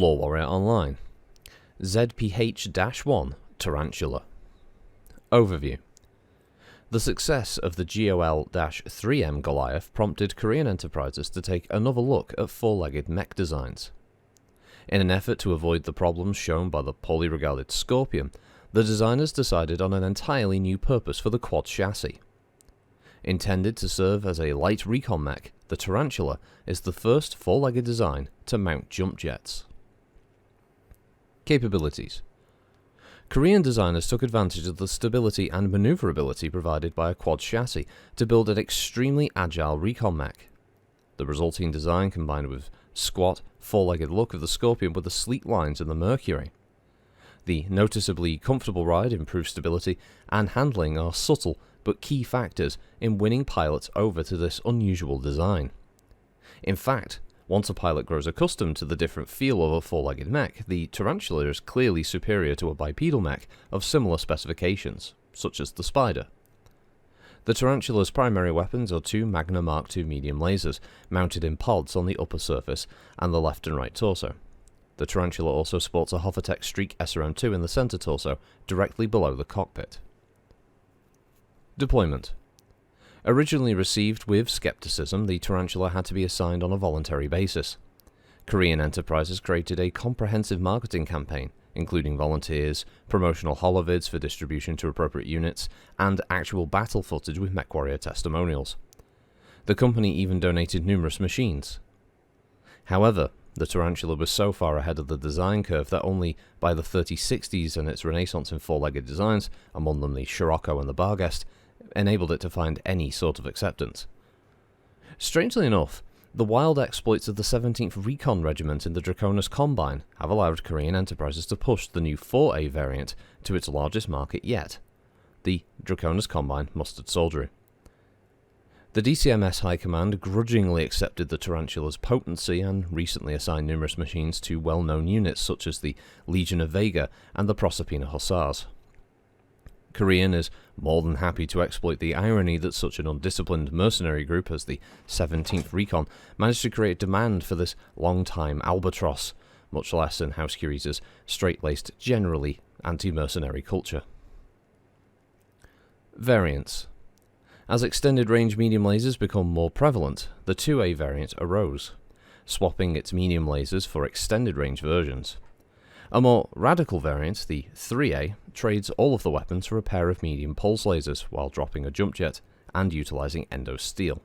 LoreWarrior Online. ZPH-1 Tarantula. Overview. The success of the GOL-3M Goliath prompted Korean enterprises to take another look at four-legged mech designs. In an effort to avoid the problems shown by the poorly regarded Scorpion, the designers decided on an entirely new purpose for the quad chassis. Intended to serve as a light recon mech, the Tarantula is the first four-legged design to mount jump jets. Capabilities. Korean designers took advantage of the stability and maneuverability provided by a quad chassis to build an extremely agile recon mech. The resulting design combined with squat, four-legged look of the Scorpion with the sleek lines in the Mercury. The noticeably comfortable ride, improved stability, and handling are subtle but key factors in winning pilots over to this unusual design. In fact, once a pilot grows accustomed to the different feel of a four-legged mech, the Tarantula is clearly superior to a bipedal mech of similar specifications, such as the Spider. The Tarantula's primary weapons are two Magna Mark II medium lasers, mounted in pods on the upper surface and the left and right torso. The Tarantula also sports a Hovertech Streak SRM-2 in the center torso, directly below the cockpit. Deployment. Originally received with skepticism, the Tarantula had to be assigned on a voluntary basis. Korean enterprises created a comprehensive marketing campaign, including volunteers, promotional holovids for distribution to appropriate units, and actual battle footage with MechWarrior testimonials. The company even donated numerous machines. However, the Tarantula was so far ahead of the design curve that only by the 3060s and its renaissance in four-legged designs, among them the Scirocco and the Barghest, enabled it to find any sort of acceptance. Strangely enough, the wild exploits of the 17th Recon Regiment in the Draconis Combine have allowed Korean enterprises to push the new 4A variant to its largest market yet, the Draconis Combine Mustard Soldiery. The DCMS High Command grudgingly accepted the Tarantula's potency and recently assigned numerous machines to well-known units such as the Legion of Vega and the Proserpina Hussars. Korean is more than happy to exploit the irony that such an undisciplined mercenary group as the 17th Recon managed to create demand for this long-time albatross, much less in House Curi's straight-laced, generally anti-mercenary culture. Variants. As extended-range medium lasers become more prevalent, the 2A variant arose, swapping its medium lasers for extended-range versions. A more radical variant, the 3A, trades all of the weapons for a pair of medium pulse lasers while dropping a jump jet and utilizing endo steel.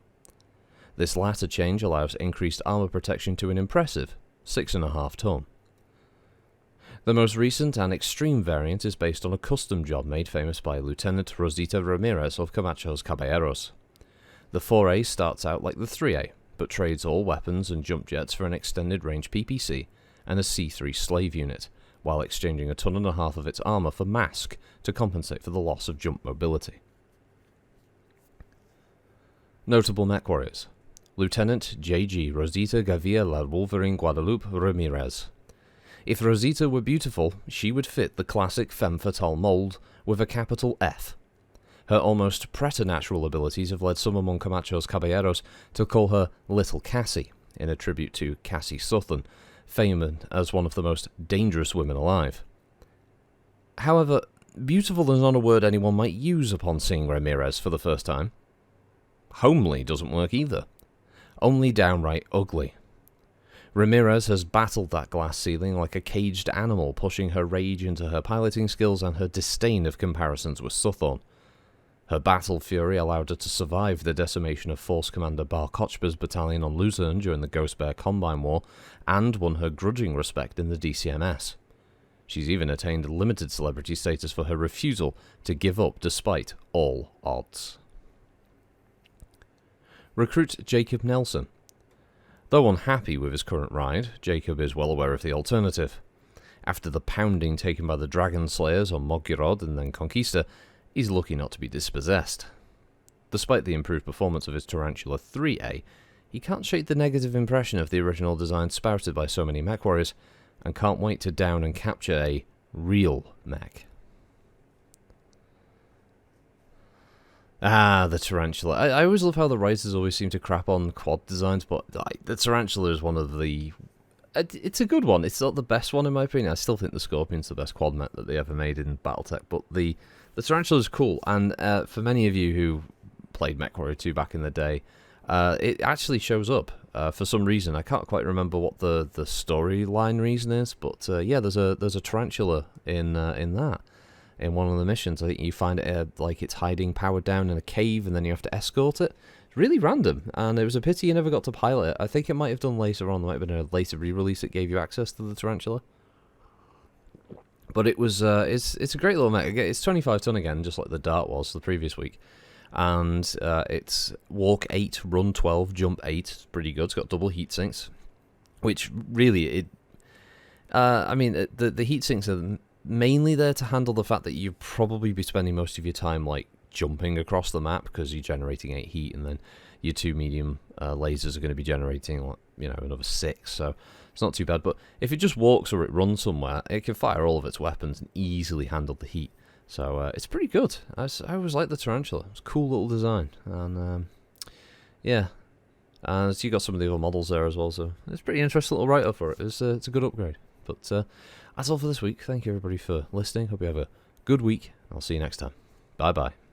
This latter change allows increased armor protection to an impressive 6.5 ton. The most recent and extreme variant is based on a custom job made famous by Lieutenant Rosita Ramirez of Camacho's Caballeros. The 4A starts out like the 3A, but trades all weapons and jump jets for an extended-range PPC and a C3 slave unit, while exchanging 1.5 tons of its armor for mask to compensate for the loss of jump mobility. Notable MechWarriors. Lieutenant J.G. Rosita Gavia La Wolverine Guadalupe Ramirez. If Rosita were beautiful, she would fit the classic femme fatale mold with a capital F. Her almost preternatural abilities have led some among Camacho's Caballeros to call her Little Cassie, in a tribute to Cassie Southern, famed as one of the most dangerous women alive. However, beautiful is not a word anyone might use upon seeing Ramirez for the first time. Homely doesn't work either. Only downright ugly. Ramirez has battled that glass ceiling like a caged animal, pushing her rage into her piloting skills and her disdain of comparisons with Suthorn. Her battle fury allowed her to survive the decimation of Force Commander Bar Kochba's battalion on Luzerne during the Ghost Bear Combine War, and won her grudging respect in the DCMS. She's even attained limited celebrity status for her refusal to give up despite all odds. Recruit Jacob Nelson. Though unhappy with his current ride, Jacob is well aware of the alternative. After the pounding taken by the Dragon Slayers on Mogirod and then Conquista, he's lucky not to be dispossessed. Despite the improved performance of his Tarantula 3A, he can't shake the negative impression of the original design spouted by so many MechWarriors, and can't wait to down and capture a real mech. Ah, the Tarantula. I always love how the writers always seem to crap on quad designs, but the Tarantula is one of the It's a good one. It's not the best one in my opinion. I still think the Scorpion's the best quad mech that they ever made in BattleTech, but the Tarantula is cool. And for many of you who played MechWarrior 2 back in the day, it actually shows up for some reason. I can't quite remember what the storyline reason is, but yeah, there's a Tarantula in that. In one of the missions, I think you find it like it's hiding powered down in a cave, and then you have to escort it. Really random, and it was a pity you never got to pilot it. I think it might have done later on. There might have been a later re-release that gave you access to the Tarantula. But it was it's a great little mech. It's 25 ton again, just like the Dart was the previous week. And it's walk 8, run 12, jump 8. It's pretty good. It's got double heat sinks, which really I mean the heat sinks are mainly there to handle the fact that you'll probably be spending most of your time like jumping across the map because you're generating 8 heat, and then your 2 medium lasers are going to be generating, like, you know, another 6, so it's not too bad. But if it just walks or it runs somewhere, it can fire all of its weapons and easily handle the heat. So it's pretty good. I always liked the Tarantula. It's a cool little design, and yeah, and you got some of the other models there as well, so it's a pretty interesting little write-up for it. It's a good upgrade. But that's all for this week. Thank you everybody for listening. Hope you have a good week. I'll see you next time. Bye bye.